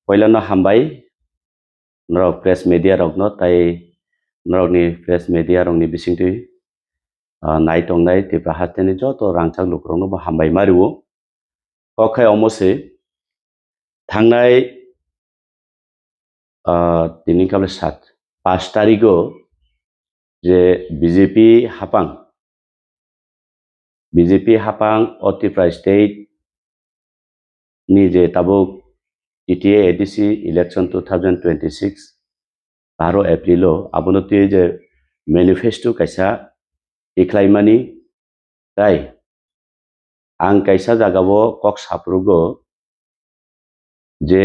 Poilano hambai norok press media rokno tai norokni press media rokni bisingtui nai tongnai tipra hasteni joto rangchak lukrokno bo hambai mario kokhai omose thangnai tini kable 5 tarigo je BJP hapang o Tripura state ni je tabuk ETA ADC election 2026 12 Aprilo abonoti je manifesto kaisa iklaimani tai ang kaisa jagao kok saprugo je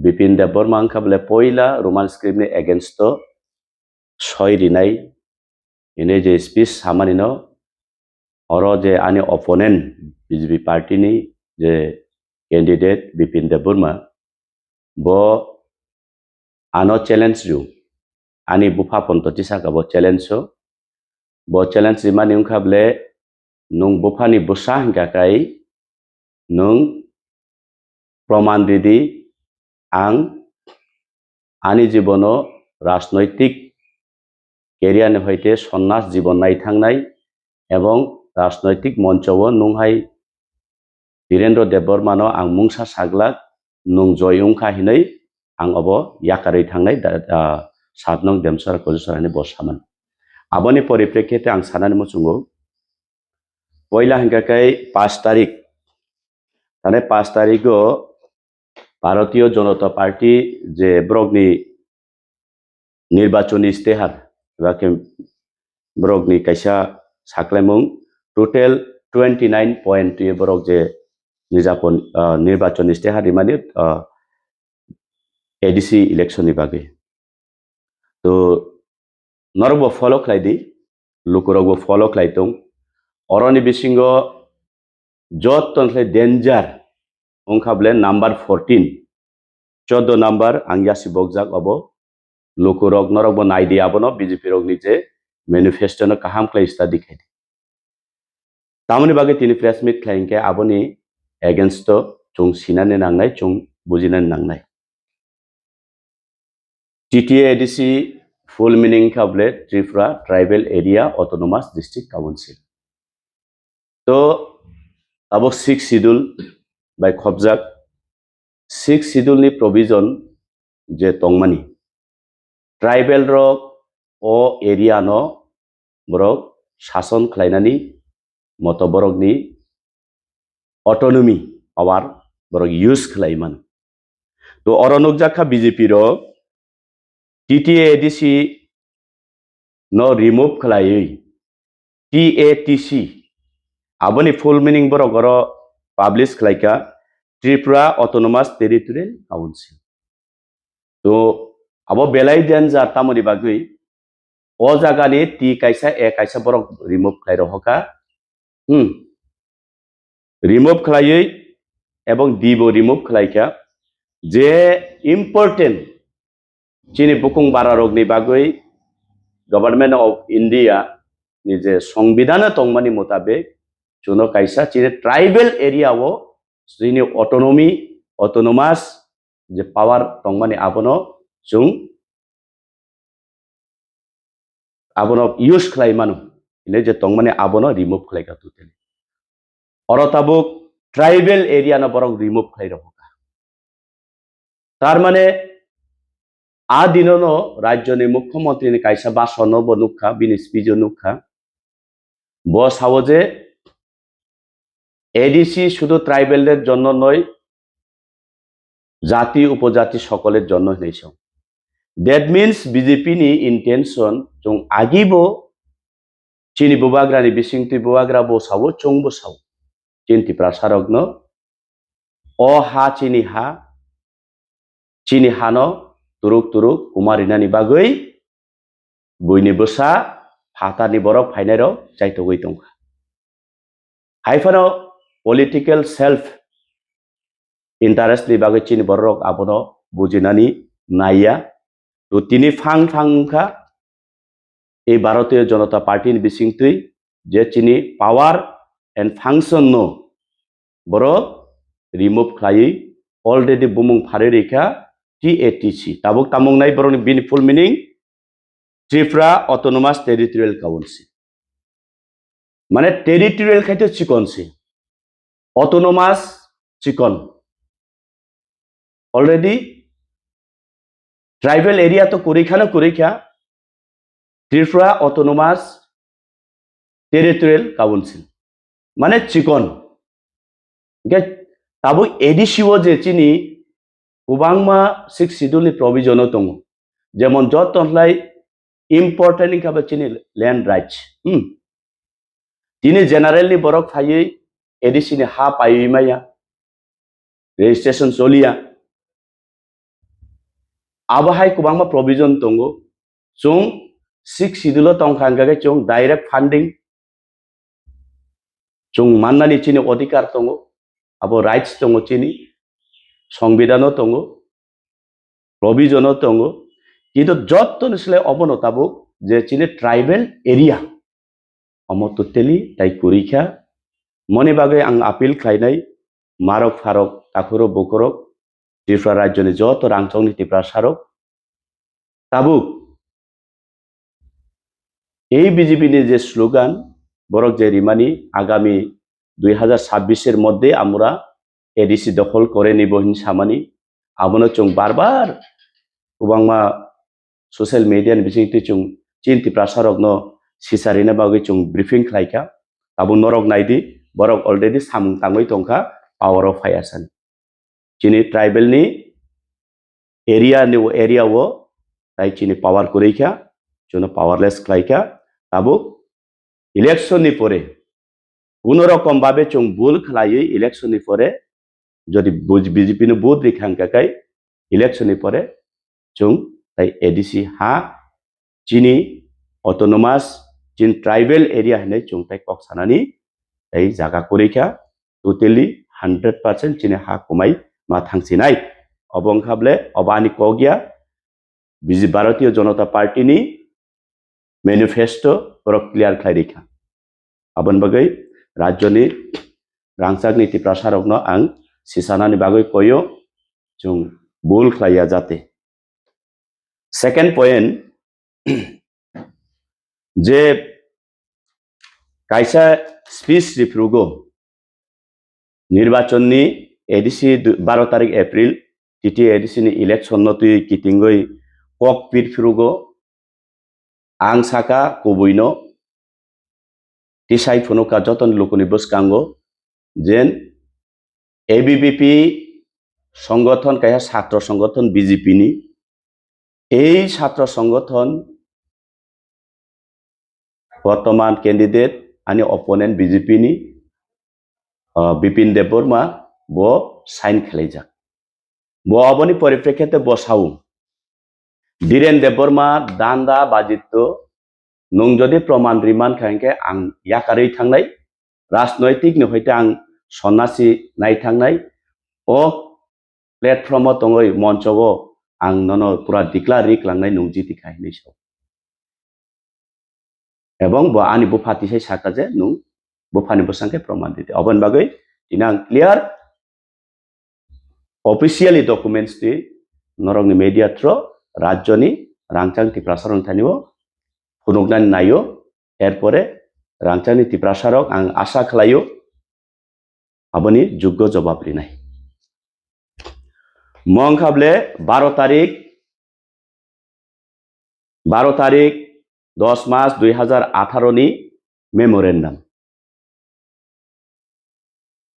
Bipin Debbarma angkable poila Roman script ni against to soi rinai ini je speech samanino oro je ani opponent BJP party ni je candidate Bipin Debbarma bo ano challenge ju ani bufa pontoti saka bo challenge bo challenge mani ungkable nung bufa ni busa hingga kai nung proman didi ang ani jibono রাজনৈতিক career হইতে সন্ন্যাস জীবন নাই থাংনাই এবং রাজনৈতিক মঞ্চও নুংহাই বীরেন্দ্র দেববর্মানো আং মুংসা সাগলাক নুং জয়উংখা হিनै আং of ইয়াকাरै থাংনাই 7 নং দেমসরা কজসরানি বসামান আবনি পরিপ্রেক্ষিতে আং সানানি মুচুঙ্গো পয়লা হিংকাকাই 5 তারিখ তানে 5 তারিখও ভারতীয় জনতা পার্টি যে ব্রগনি নির্বাচনী ইস্তেহার ব্রগনি কাইসা সাকলাইমুং টোটাল 29 পয়েন্ট ব্রগ যে নিজাপন নির্বাচনী ইস্তেহার মানে এডিসি ইলেকশন বাগে তো নরবো ফলো খাইদি লুকুরবো ফলো খাইতং অরনি বিসিঙ্গ যতনলে ডেঞ্জার ওংখাবলে নাম্বার 14 14 নাম্বার আংয়াসি বকজাক অবো লুকুরক নরকবো নাইদি আবনো বিজেপি রক নিচে ম্যানিফেস্টো ন কাহাম ক্লাই স্টাডি খাই তামনি বাগে তিনি প্রেস মিট খাইকে আবনি এগেইনস্ট চুং সিনানে নাংনাই চুং বুজিনানে নাংনাই টিটিএ এডিসি ফুল মিনিং খাবলে Tripura tribal area autonomous district council তো আবো 6 শিডিউল বাই খবজাক 6 শিডিউল নি প্রভিজন যে তংমানি ট্রাইবেল রক ও এরিয়া ন বরক শাসন খাইনানি মতো বরকনি অটোনমি পাওয়ার বরক ইউজ খাইমান তো অরনক জাখা বিজেপি রক টিটিএ এডিসি ন রিমুভ খালাই টিএটিসি আবনি ফুল মিনিং বরক গর পাবলিশ খাইকা ত্রিপুরা অটোনোমাস টেরিটোরিয়াল কাউন্সিল তো আবো বেলাই দেন যা তামনি বাগৈ ও জাগানি টি কাইসা এ কাইসা বরক রিমুভ খাই রহকা রিমুভ খালাই এবং ডিবো রিমুভ খাইকা যে ইম্পর্টেন্ট চিনি বুকুং বারা রগনি বাগৈ government of India ni je সংবিধানে তংমানি মোতাবেক চুনো কাইসা চিনি ট্রাইবেল এরিয়াও চিনি অটোনমি অটোনোমাস যে পাওয়ার তংমানি আবনো চুং আবনো ইউজ খাইমানো ইনে যে তংমানি আবনো রিমুভ খাইকা তুতেল অরতাবুক ট্রাইবেল এরিয়া না বরং রিমুভ খাই রহকা তার মানে আদিননো রাজ্যনি মুখ্যমন্ত্রী কাইসা বাসন বনুখা বিনি স্পিজ নুখা বস হাওজে এডিসি শুধু ট্রাইবেলদের জন্য নয় জাতি উপজাতি সকলের জন্য হইছে দ্যাট মিন্স বিজেপি নি ইন্টেনশন চং আগিবো চিনি বুবাগ্রানি বিসিংতি বুবাগ্রা বসাবো চং বসাও চিন্তি প্রাসারগ্ন অ হা চিনি হানো তুরুক তুরুক কুমারিনানি বাগৈ বইনি বসা ফাতানি বরক ফাইনারো চাইতো গই তংখা হাইফানো পলিটিক্যাল সেলফ ইন্টারেস্ট নি বাগৈ চিনি বরক আবনো বুজিনানি নাইয়া তো তিনি ফাংখা এই ভারতীয় জনতা পার্টির বিসিংতুই যে চিনি পাওয়ার এন্ড ফাংশন নো বড় রিমুভ খাই অলরেডি বুমুং ফারে রেখা TATC tabuk tamung nai borok ni full meaning Tripura Autonomous Territorial Council মানে টেরিটোরিয়াল খাইতে চিকনসি অটোনোমাস চিকন অলরেডি ট্রাইবেল এরিয়া তো করিখা ত্রিপুরা অটোনোমাস টেরিটোরিয়াল কাউন্সিল মানে চিকন তাবো এডিসিও যে চিনি গোबांमा 6 শিডিউলनि প্রভিজন দङ যেমন যতলাই ইম্পর্টেন্ট কাবে চিনি ল্যান্ড রাইটস তিনি জেনারেলি বরক ফাयै এডিসিनि हा पायैमाया रेजिस्ट्रेशन चलिया आबहाय गोबांमा प्रभिजन दङ जों 6 শিডিউল तंखांगागे जों डाइरेक्ट फंडिंग जों माननानि चिनि अधिकार दङ आबो राइट्स दङ चिनि संविधान दङ प्रभिजन दङ किन्तु जत्तनसले अबनताबो जे चिनि ट्राइबल एरिया अमतोतेली ताई कुरिखा मने बागै आं आपिल खायनाय मारक फारक ताखुरो बकरक त्रिपुरा राज्यनि जत रांचंनि त्रिपुरा सारक ताबुक এই বিজেপিनि যে স্লোগান বরক যে রিমানি আগামী 2026 এর মধ্যে আমরা এডিসি দখল করে নিব হিনসামানি আবনো চং বারবার গোबांमा সোশ্যাল মিডিয়াनि बिथिंति चुं चिन त्रिपुरा सारक न सिसारिना बागै चुं ब्रिफिं खायखा ताबु नरक नायदि बरक अलरेडी सामुं तांगै दंखा पावर अफ फायासन चिनि ट्राइबल नि एरिया वो ताई चिनि पावर करिखा जोनो पावरलेस खायखा ताबु इलेक्शन नि परे कोनो रकम भाबे चुं भूल खालायै इलेक्शन नि परे जदि बीजेपी नि बुथ रिखांकाकाय इलेक्शन नि परे चुं ताई एडीसी हा चिनि ऑटोनोमास चिन ट्राइबल एरिया हने चुं ताई कक्सानानि ताई जागा करिखा टोटली 100% चिनि हा कुमाई मा थांसिनाय अबंखाबले अबानि कगिया बीजेपी भारतीय जनता पार्टी नि मैनिफेस्टो पर क्लियर खायरिखा आबन बागै राज्यनि रांचाक नीति प्रसारक न आं सिसानानि बागै कयो जों बुल खाया जाते सेकेंड पॉइंट जे कायसा स्पीच रिफ्रुगो निर्वाचन नि एडीसी 12 तारिख एप्रिल टीटी एडीसी नि इलेक्शन नतुई किटिंगै कॉकपिट फ्रुगो आं साका कबुइनो टिसाइ फुनुका जतन लोकनि बसकांगो जेन एबीवीपी संगठन काया छात्र संगठन बीजेपी नि এই ছাত্র সংগঠন বর্তমান ক্যান্ডিডেট आणि অপোনেন্ট बीजेपी नि बिपिन देबबर्मा बो साइन खालायजाक बो अबनि परिप्रेक्षिते बसाउ धीरेन देबबर्मा दान्दा बाजित्तो नं जदि प्रमाण रिमान खांके आं याकारै थांनाय राजनैतिक नहैते आं सन्यासी नाय थांनाय ओ प्लेटफर्म दङै मंचगो आं ननो पुरा डिक्लार रिक्लांनाय नंजि दिखायनै सौ एवं बो आनि बो फातिसाय साकाजे नं बो फानि बसांके प्रमाण दिते अबन बागै दिना क्लियर ऑफिशियली डॉक्यूमेंट्स दि नरंनि मीडिया थ्रो राज्यनि रांचां प्रसारण थानिबो फुनुगनानि नायो एरपरे रांचांनि प्रसारक आं आशा खालायो आबनि योग्य जवाब रिनाय मंखाबले 12 तारीख 10 मार्च 2018 नि मेमोरेंडम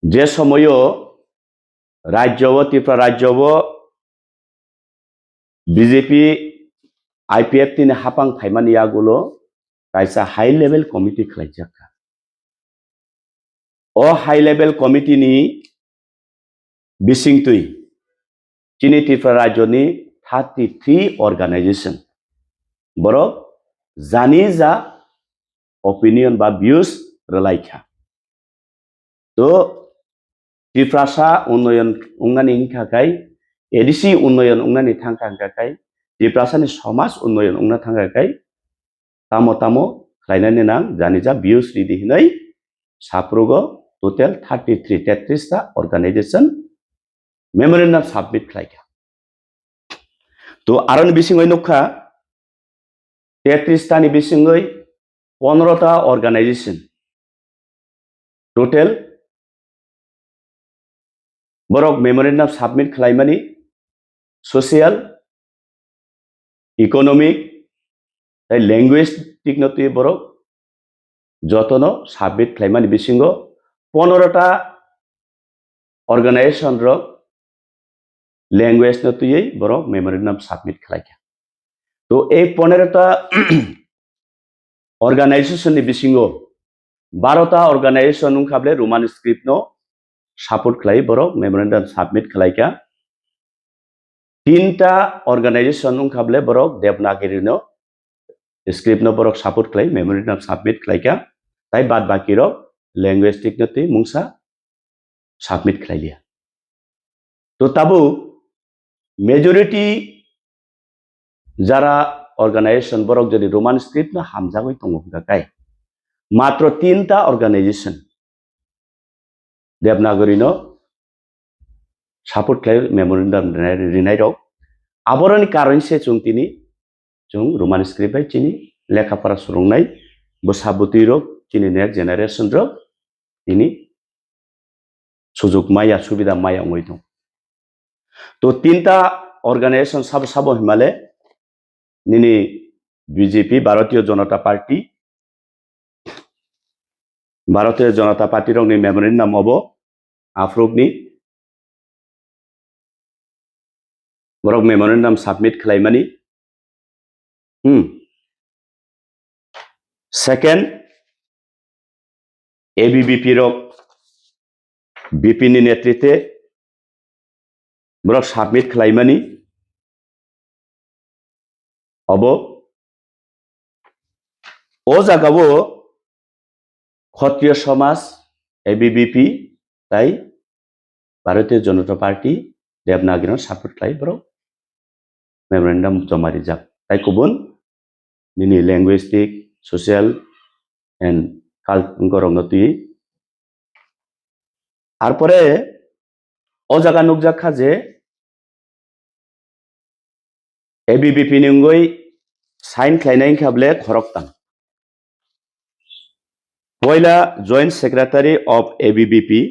जे समय राज्य त्रिपुरा राज्य बीजेपी आईपीएफ तीन हापां फाइमानियागुलो कायसा हाई लेवल कमिटी खालायजाखा ओ हाई लेवल कमिटी नि बिसिंतुई चिनि त्रिपुरा राज्यनि 33 ऑर्गेनाइजेशन बरक जानि जा ओपिनियन बा व्यूज रलायखा तो त्रिपुरासा उन्नयन उंगानि हिंखाखाय एडीसी उन्नयन उंगानि थांखांखाय त्रिपुरासानि समाज उन्नयन उंना थांखाखाय तामो तामो खालायनानै नां जानि जा व्यूज रिदि हिनै साफ्रोगो टोटल 33 ता ऑर्गेनाइजेशन मेमोरेंडम सबमिट खालायखा তো আরন বিসিङै नुखा 33 तानि बिसिङै 15टा अर्गानाइजेशन टोटल बरक मेमोरेन्डाम साबमिट खालामनानै सोशियल इकोनॉमिक लैंग्वेज टिकनोतुय बरक जतनो साबमिट खालामनानै बिसिङो 15टा अर्गानाइजेशन रक लैंग्वेज नतुयै बरक मेमोरेन्डाम साबमिट खालामया तो ए 15टा organization ni bisingo 12टा organization ungkable roman script no support khlai borok memorandum submit khlaika 3टा organization ungkable borok devanagari no script no borok support khlai memorandum submit khlaika tai bad baki rok linguistic no tui mungsa submit khlailia to tabu majority jara organization borok jodi roman script no hamjagoi tongo kai मात्र 3टा organization Devanagari no support खालाम मेमोरेन्डाम रिनाय रक आबरनि कारण से जों तिनि जों Roman script तिनि लेखाफोरा सुरंनाय बसाबुति रक तिनि नेक्स्ट जेनारेशन रक तिनि सुजुग माया सुबिदा माया ngoi दं तो 3टा organization सब Himalaya निनि BJP Bharatiya Janata party Bharatiya Janata party रंगनि मेमोरेन्डाम अबो आफ्रुगनि बरक मेमोरेन्डाम सबमिट खालामनानै सेकेंड एबीवीपी रक बीपी नि नेतृत्वे बरक सबमिट खालामनानै अबो ओ जागावो क्षत्रिय समाज एबीवीपी ताई भारतीय जनता पार्टी देवनागरी सपोर्ट खालाम बरक मेमोरेन्डाम जमा रिजाब ताई गुबुन निनि लैंग्वेस्टिक सोशल एंड काल्चर नतुई आरपरे ओ जागा नुकजाखा जे एबीवीपी निंगै साइन खालामनाय खाबले खरकतां पहला joint secretary of ABVP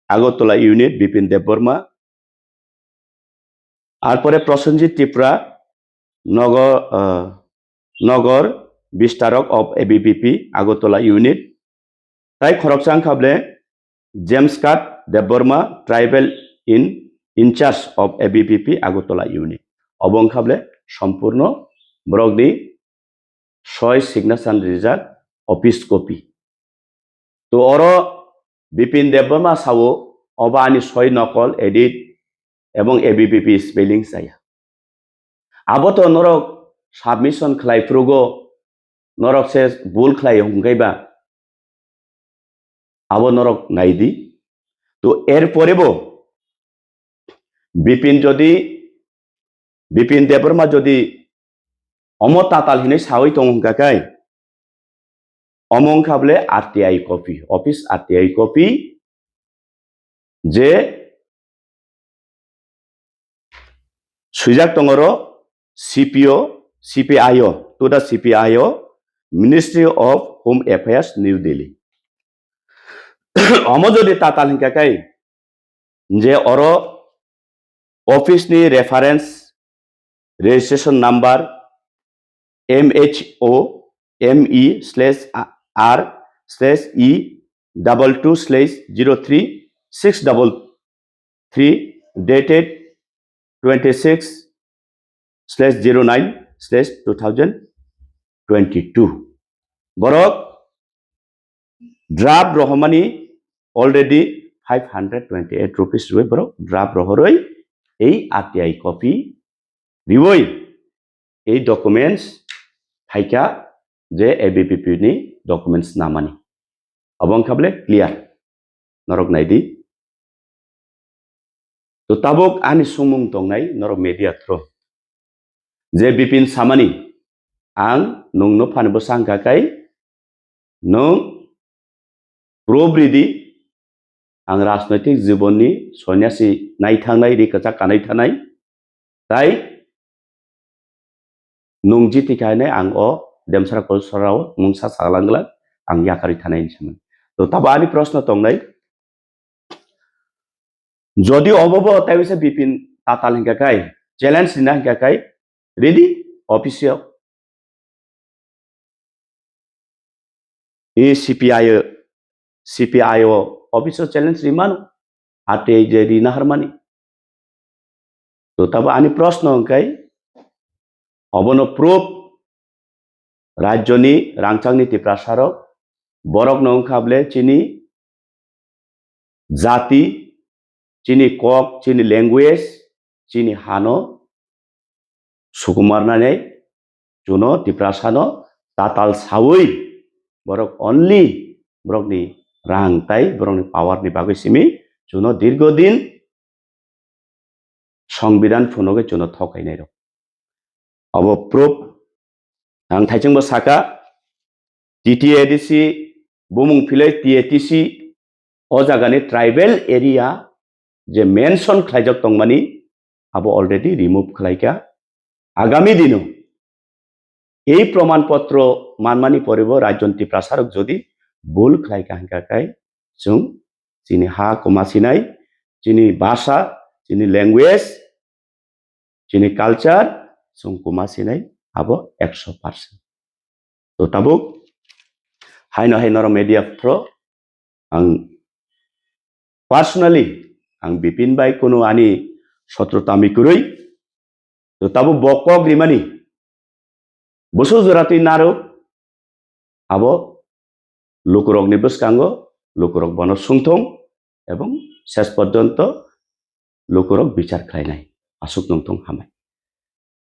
Agartala unit Bipin Debbarma आरपरे प्रसेनजित त्रिपुरा नगर विस्तारक ऑफ एबीवीपी आगरतला यूनिट ताई खरकचां खाबले जेम्स काट Debbarma tribal in charge of ABVP Agartala unit अबं खाबले संपूर्ण ब्रगनि 6 सिग्नेचर रिजार्ट ऑफिस कॉपी तो अरो बिपिन देबबर्मा सावो अबानि 6 नकल एडिट एवं एबीवीपी स्पेलिंग जाया आबो तो नरक सबमिशन खालायफ्रुगो नरक से भूल खालाय हुंगाइबा आबो नरक नाइदी तो एर परेबो बिपिन देबबर्मा जदि अमो ताताल हिनै सावै दं हुंगाकाय अमं खाबले RTI copy office RTI copy जे सुजाक तंगरो CPIO to the CPIO ministry of home affairs new Delhi अमो जदि ताताल हिंगाकाय जे अरो ऑफिस नि reference registration number MHO ME/R/E22/03633 dated 26/09/2022 borok draft rohmani already 528 rupees roi borok draft rohoroi ei RTI copy riwoi ei documents हाइका जे ABVP नि documents नामानी अबं खाबले clear नरक नाइदी तो ताबुक आनि सुमुं दंनाय नरक मीडिया थ्रो जे बिपिन सामानी आं नोंनो फानबो सांगाकाय नों प्रोब्रिदि आं राजनैतिक जीवननि सन्यासी नायथांनाय रिकाचा कानाय थानाय ताई nungji tikai ang o demsara kolsarao mungsa saglangla ang yakari thanai saman to tabo ani proshno tongnai jodi obobo taibisa bipin tatal hingkakai challenge dina hingkakai ready officio e CPIO officio challenge rimanu ate je rina harmani to tabo ani proshno hingkai obono proof Rajyoni rangchangni tiprasarok borok nongkable chini jati chini kok chini language chini hano sukumarnane juno tiprasano tatal sawi borok only borok ni rangtai borok ni power ni bagui simi juno dirgodin সংবিধান ফুনগে juno thokainai rok abo proof ang thaijingbo saka TTADC bumung philai TATC o jagani tribal area je mention khlaijak tongmani abo already remove khlaika agami dino ei promanpotro manmani poribo rajyonti prasarok jodi bul khlaika hingkakai jung chini ha komasinai chini bhasha chini language chini culture jung komasinai abo 100% to tabuk haino media pro ang personally ang bipin bai kuno ani sotrotami kurui to tabu bokok rimani bosu jorati naru abo lukurok ni bwskango lukurok bono sungthong এবং শেষ পর্যন্ত লোকরক বিচার খাইনাই আসুক নংথং হামাই